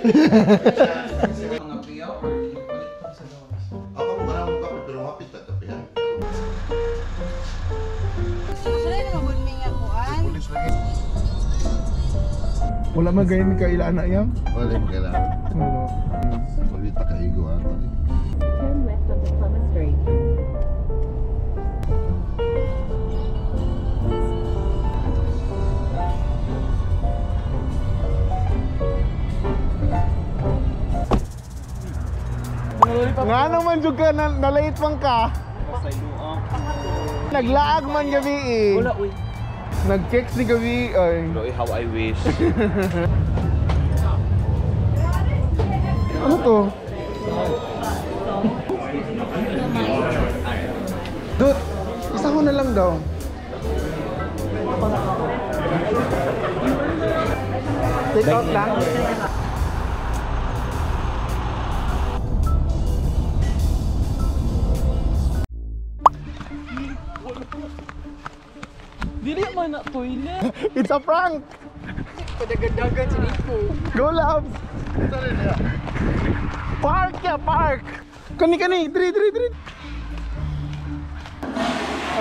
Mga piyaw or ulit pa sa gawas? Ako marang ka pero mapit ka tapihan. Sila na magulmi nga kuan. Pulis lagi. Wala magayon ka ila anak yang? Wala mo kailangan. Wala. Pagita ka igo ato. Turn left onto Plymouth Street. Nga naman jud ka na-late pang ka. Naglaag man gabi eh. Wala, uy. Nag-kicks ni gabi ay. Loy, how I wish. Ano to? Dude, isa ko na lang daw. Take out lang. Dili man na toilet. It's a prank! Padagadagan si Nico. Go, Labs! Park ya, park! Kani! Diri!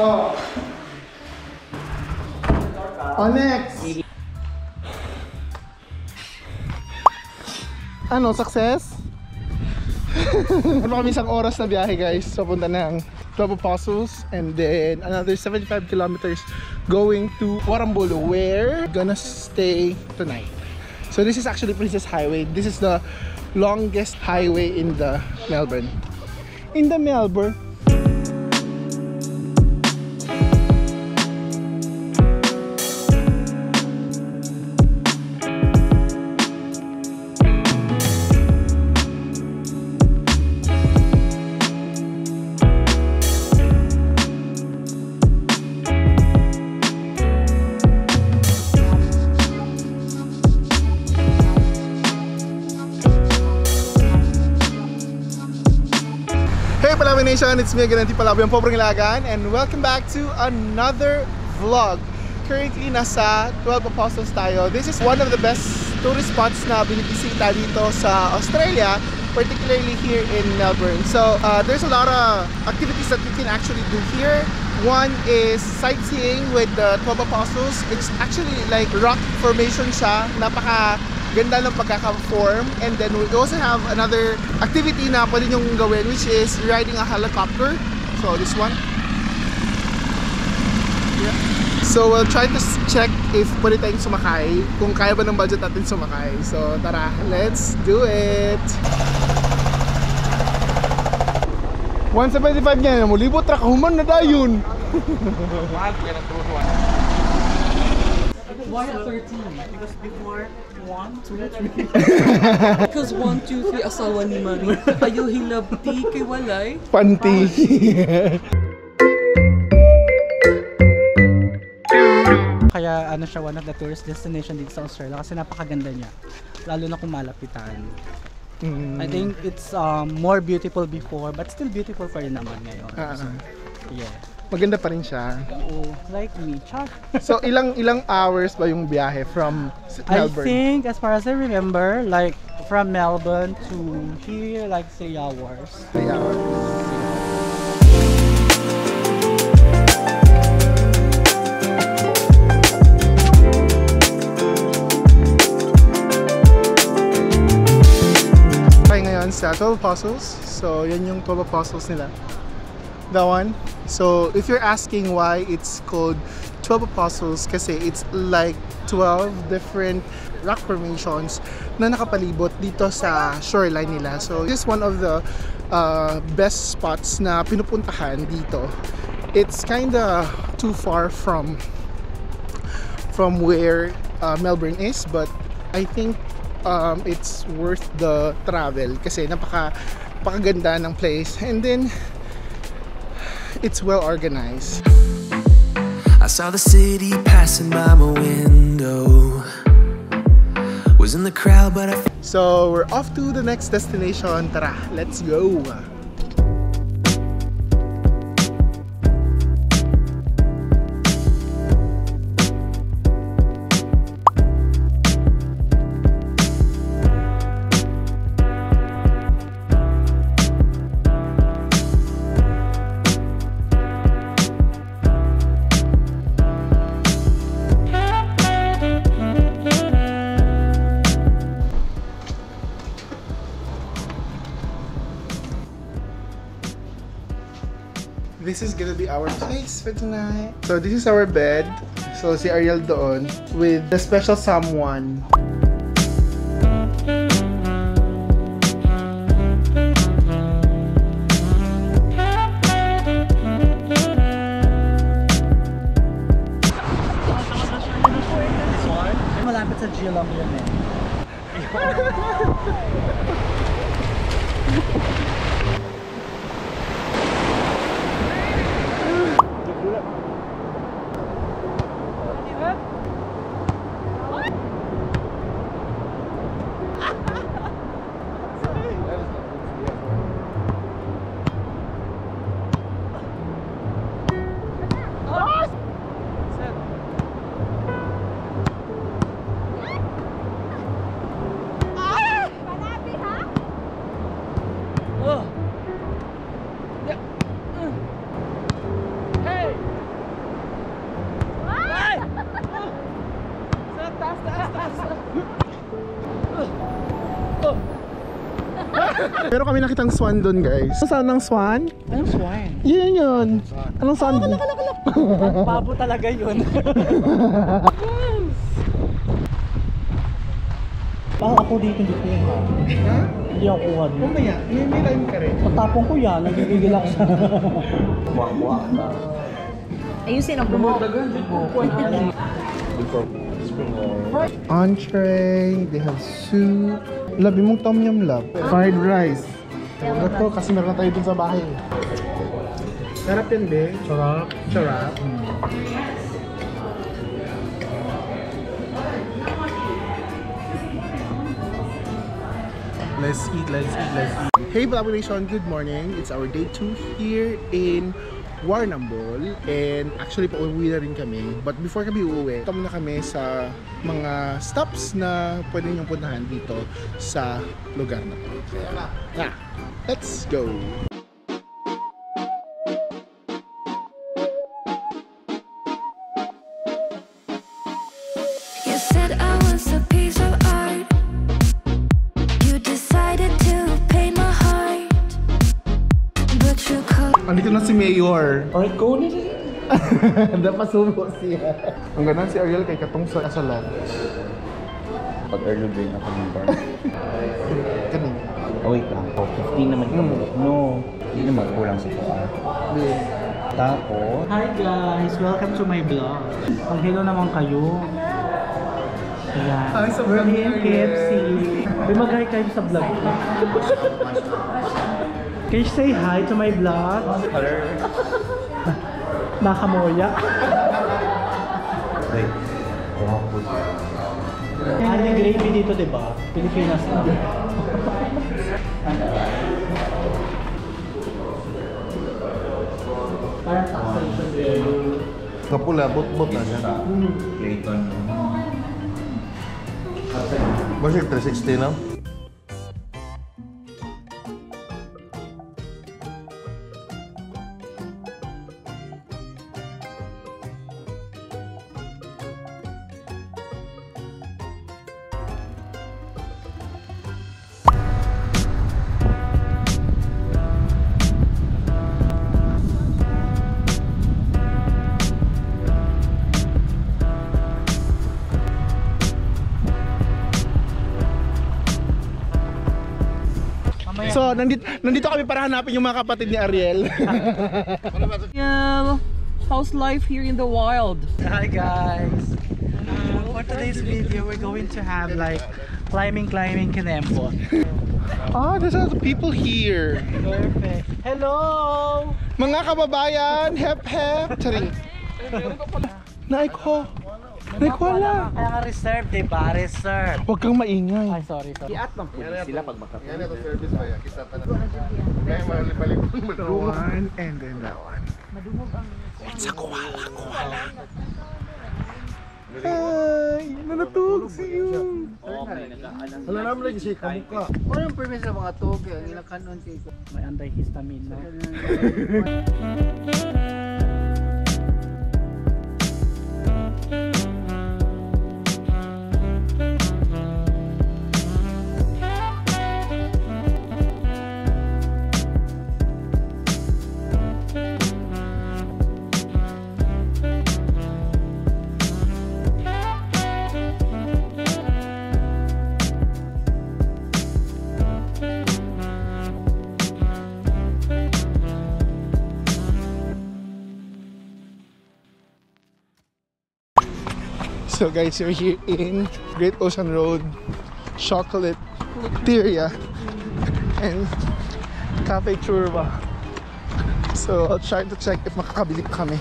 Oh. Oh, next! Ano, success? Ano kami isang oras na biyahe guys. So punta ng Twelve Apostles and then another 75 kilometers going to Warambolo where we're gonna stay tonight. So this is actually Princess Highway. This is the longest highway in the Melbourne. Hey Palawan Nation, it's me again, Palawan Pobrang Ilagan, and welcome back to another vlog. Currently nasa 12 Apostles tayo. This is one of the best tourist spots na binibisita dito sa Australia, particularly here in Melbourne. So there's a lot of activities that you can actually do here. One is sightseeing with the 12 Apostles. It's actually like rock formation siya. Napaka ganda ng pagkaka-form. And then we also have another activity na pwede nyong gawin, which is riding a helicopter. So this one. Yeah. So we'll try to check if pwede tayong sumakay, kung kaya ba ng budget natin sumakay. So tara, let's do it! 175 niya, mulibot ra kahuman na dayon. Why at 13? Because before 1, 2, 3. Because 1, 2, 3 asawa ni Marie. Ayaw hilabti kay walay. Panty. Kaya ano siya, one of the tourist destination dito sa Australia kasi napakaganda niya. Lalo na kung malapitan. I think it's more beautiful before but still beautiful pa rin naman ngayon. So, yeah. Maganda pa rin siya. Oo, like me, char. So ilang hours ba yung biyahe from Melbourne? I think as far as I remember, like from Melbourne to here, like 3 hours. 3 hours. Tayo ngayon sa 12 Apostles. So yan yung 12 Apostles nila. That one. So if you're asking why it's called 12 Apostles, kasi it's like 12 different rock formations na nakapalibot dito sa shoreline nila. So this is one of the best spots na pinupuntahan dito. It's kinda too far from where Melbourne is, but I think it's worth the travel kasi napakaganda ng place, and then it's well organized. I saw the city passing by my window. Was in the crowd, but I... So we're off to the next destination. Tara, let's go. this is gonna be our place for tonight. So this is our bed. So si Ariel doon with the special someone. Malapit sa Geelong yun eh. Pero kami nakitang swan doon, guys. Saan ang swan? Anong swan? Yun yun. Anong swan? Babo talaga yun. Parang ako dito hindi ko yan. Ha? Hindi ako kuha dito. Mamaya, may time ka rin. Pagtapong ko yan, nagigigil ako sa... Ayusin ang buhok. Entree, they have soup. Labi mong tom yum lab. Fried rice. Huwag ko kasi meron na tayo dun sa bahay. Sarap yan, be. Sarap. Sarap. Let's eat, let's eat, let's eat. Hey Population, good morning. It's our day 2 here in Warrnambool, and actually pauwi na rin kami, but before kami uuwi, tama na kami sa mga stops na pwede niyong puntahan dito sa lugar na to. Kaya, let's go! You said I was a piece of art. You decided to paint my heart, but you called. Andito na si Mayor. Alright, go na siya. Napasubo siya. Ang ganda si Ariel kay Katong sa asalan. Pag early brain ako ng bar. Kanin. Oh, wait lang. 15 naman ka mo. No. Hindi naman kulang sa ito. Tapos, Hi guys! Welcome to my vlog. Pag hello naman kayo. Ayan. Hi sa We're vlog ni in Ariel. KFC. May mag-hi kayo sa vlog ko. Can you say hi to my vlog? Nakamoya. wait. Kuha ko. Ano yung gravy dito, diba? Pilipinas na. Parang taxation gravy. Kapula, bot-bot na siya. Clayton. Masih 360 na? So, nandito kami para hanapin yung mga kapatid ni Ariel. Yeah, how's life here in the wild? Hi guys! For today's video, we're going to have like climbing Kinempo. Ah, there's a lot of people here. Perfect. Hello! Mga kababayan, hep hep. Charing. Naiko. Naikuha. Kaya nga reserve, diba? Reserve. Huwag kang maingay. Ay, sorry. Sila pag makapit. Yan ito service ba yan? Kita ta na. Kaya malibalik ko The one and then that one. It's a koala. Hi! Nanatog siya. Wala naman lagi siya kamukha. Ano yung permit sa mga toge? Ang ilang kanon kayo. May antihistamine, no? So guys, you're here in Great Ocean Road, Chocolateria, and Cafe Churba. So I'll try to check if makakabili pa kami.